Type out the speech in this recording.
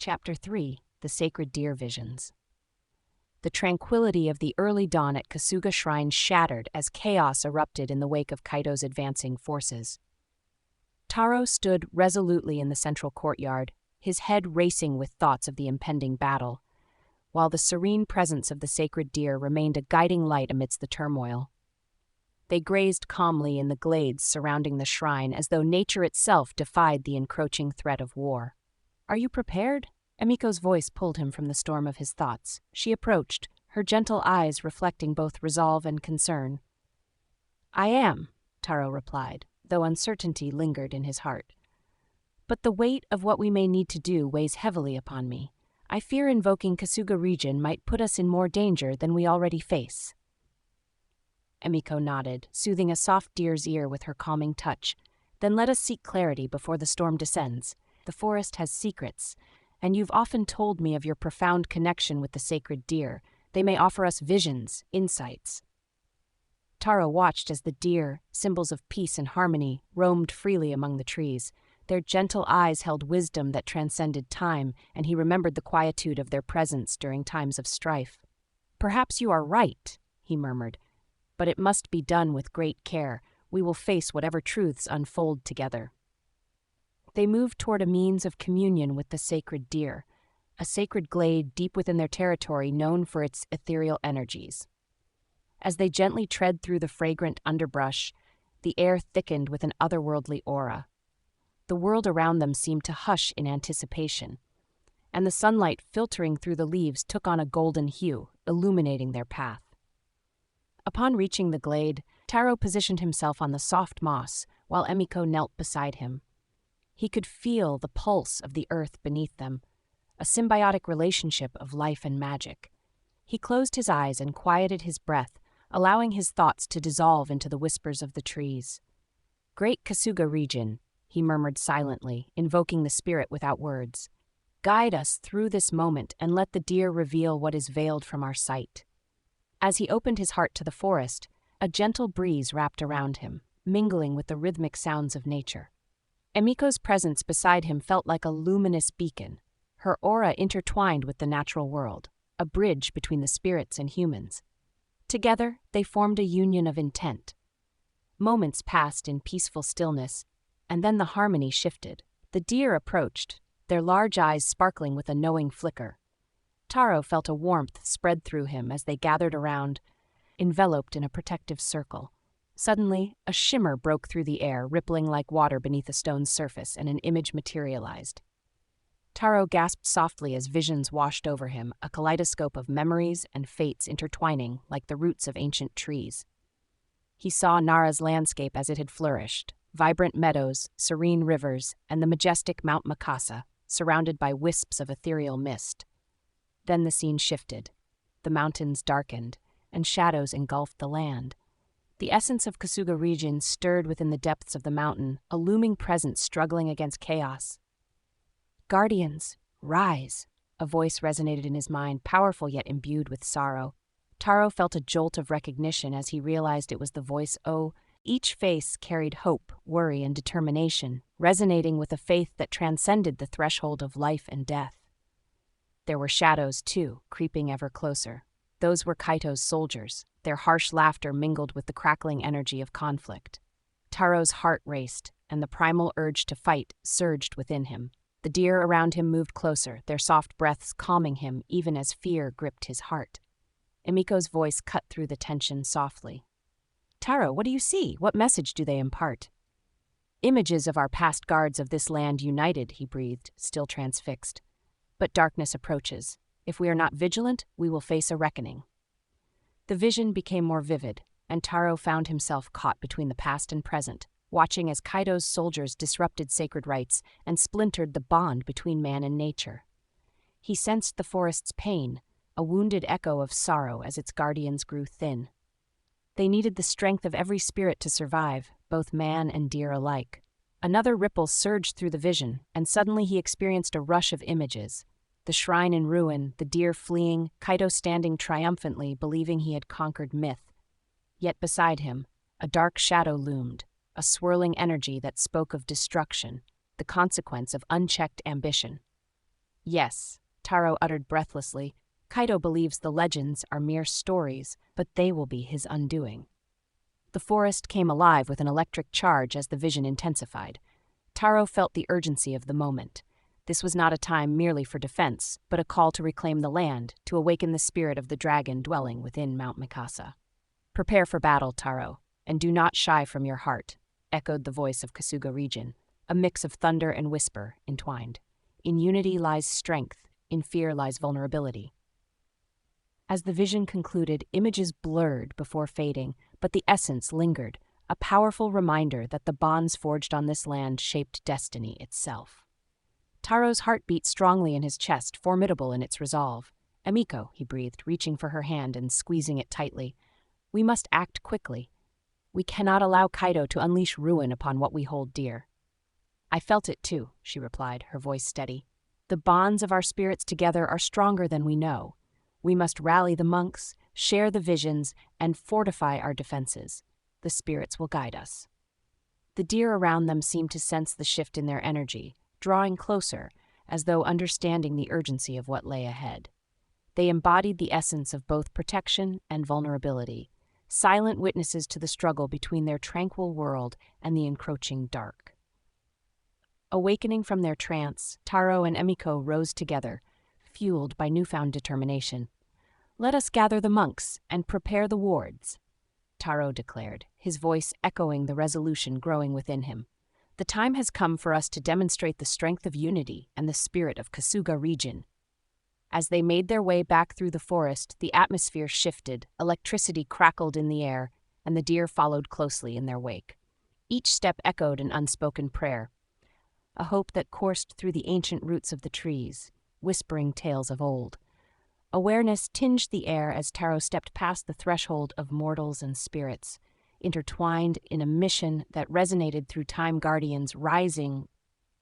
Chapter 3: The Sacred Deer Visions. The tranquility of the early dawn at Kasuga Shrine shattered as chaos erupted in the wake of Kaito's advancing forces. Taro stood resolutely in the central courtyard, his head racing with thoughts of the impending battle, while the serene presence of the sacred deer remained a guiding light amidst the turmoil. They grazed calmly in the glades surrounding the shrine as though nature itself defied the encroaching threat of war. "Are you prepared?" Emiko's voice pulled him from the storm of his thoughts. She approached, her gentle eyes reflecting both resolve and concern. "I am," Taro replied, though uncertainty lingered in his heart. "But the weight of what we may need to do weighs heavily upon me. I fear invoking Kasuga Ryūjin might put us in more danger than we already face." Emiko nodded, soothing a soft deer's ear with her calming touch. "Then let us seek clarity before the storm descends. The forest has secrets, and you've often told me of your profound connection with the sacred deer. They may offer us visions, insights." Taro watched as the deer, symbols of peace and harmony, roamed freely among the trees. Their gentle eyes held wisdom that transcended time, and he remembered the quietude of their presence during times of strife. "Perhaps you are right," he murmured, "but it must be done with great care. We will face whatever truths unfold together." They moved toward a means of communion with the sacred deer, a sacred glade deep within their territory known for its ethereal energies. As they gently tread through the fragrant underbrush, the air thickened with an otherworldly aura. The world around them seemed to hush in anticipation, and the sunlight filtering through the leaves took on a golden hue, illuminating their path. Upon reaching the glade, Taro positioned himself on the soft moss, while Emiko knelt beside him. He could feel the pulse of the earth beneath them, a symbiotic relationship of life and magic. He closed his eyes and quieted his breath, allowing his thoughts to dissolve into the whispers of the trees. "Great Kasuga Ryūjin," he murmured silently, invoking the spirit without words. "Guide us through this moment and let the deer reveal what is veiled from our sight." As he opened his heart to the forest, a gentle breeze wrapped around him, mingling with the rhythmic sounds of nature. Emiko's presence beside him felt like a luminous beacon, her aura intertwined with the natural world, a bridge between the spirits and humans. Together, they formed a union of intent. Moments passed in peaceful stillness, and then the harmony shifted. The deer approached, their large eyes sparkling with a knowing flicker. Taro felt a warmth spread through him as they gathered around, enveloped in a protective circle. Suddenly, a shimmer broke through the air, rippling like water beneath a stone's surface, and an image materialized. Taro gasped softly as visions washed over him, a kaleidoscope of memories and fates intertwining like the roots of ancient trees. He saw Nara's landscape as it had flourished, vibrant meadows, serene rivers, and the majestic Mount Mikasa, surrounded by wisps of ethereal mist. Then the scene shifted. The mountains darkened, and shadows engulfed the land. The essence of Kasuga Ryūjin stirred within the depths of the mountain, a looming presence struggling against chaos. "Guardians, rise!" A voice resonated in his mind, powerful yet imbued with sorrow. Taro felt a jolt of recognition as he realized it was the voice O. Each face carried hope, worry, and determination, resonating with a faith that transcended the threshold of life and death. There were shadows, too, creeping ever closer. Those were Kaito's soldiers. Their harsh laughter mingled with the crackling energy of conflict. Taro's heart raced, and the primal urge to fight surged within him. The deer around him moved closer, their soft breaths calming him even as fear gripped his heart. Emiko's voice cut through the tension softly. "Taro, what do you see? What message do they impart?" "Images of our past guards of this land united," he breathed, still transfixed. "But darkness approaches. If we are not vigilant, we will face a reckoning." The vision became more vivid, and Taro found himself caught between the past and present, watching as Kaito's soldiers disrupted sacred rites and splintered the bond between man and nature. He sensed the forest's pain, a wounded echo of sorrow as its guardians grew thin. They needed the strength of every spirit to survive, both man and deer alike. Another ripple surged through the vision, and suddenly he experienced a rush of images. The shrine in ruin, the deer fleeing, Kaito standing triumphantly, believing he had conquered myth. Yet beside him, a dark shadow loomed, a swirling energy that spoke of destruction, the consequence of unchecked ambition. Yes, Taro uttered breathlessly. Kaido believes the legends are mere stories, but they will be his undoing. The forest came alive with an electric charge as the vision intensified. Taro felt the urgency of the moment. This was not a time merely for defense, but a call to reclaim the land, to awaken the spirit of the dragon dwelling within Mount Mikasa. "Prepare for battle, Taro, and do not shy from your heart," echoed the voice of Kasuga Ryūjin, a mix of thunder and whisper entwined. "In unity lies strength, in fear lies vulnerability." As the vision concluded, images blurred before fading, but the essence lingered, a powerful reminder that the bonds forged on this land shaped destiny itself. Taro's heart beat strongly in his chest, formidable in its resolve. "Emiko," he breathed, reaching for her hand and squeezing it tightly. "We must act quickly. We cannot allow Kaido to unleash ruin upon what we hold dear." "I felt it too," she replied, her voice steady. "The bonds of our spirits together are stronger than we know. We must rally the monks, share the visions, and fortify our defenses. The spirits will guide us." The deer around them seemed to sense the shift in their energy, drawing closer, as though understanding the urgency of what lay ahead. They embodied the essence of both protection and vulnerability, silent witnesses to the struggle between their tranquil world and the encroaching dark. Awakening from their trance, Taro and Emiko rose together, fueled by newfound determination. "Let us gather the monks and prepare the wards," Taro declared, his voice echoing the resolution growing within him. "The time has come for us to demonstrate the strength of unity and the spirit of Kasuga Ryūjin." As they made their way back through the forest, the atmosphere shifted, electricity crackled in the air, and the deer followed closely in their wake. Each step echoed an unspoken prayer, a hope that coursed through the ancient roots of the trees, whispering tales of old. Awareness tinged the air as Taro stepped past the threshold of mortals and spirits, intertwined in a mission that resonated through time guardians rising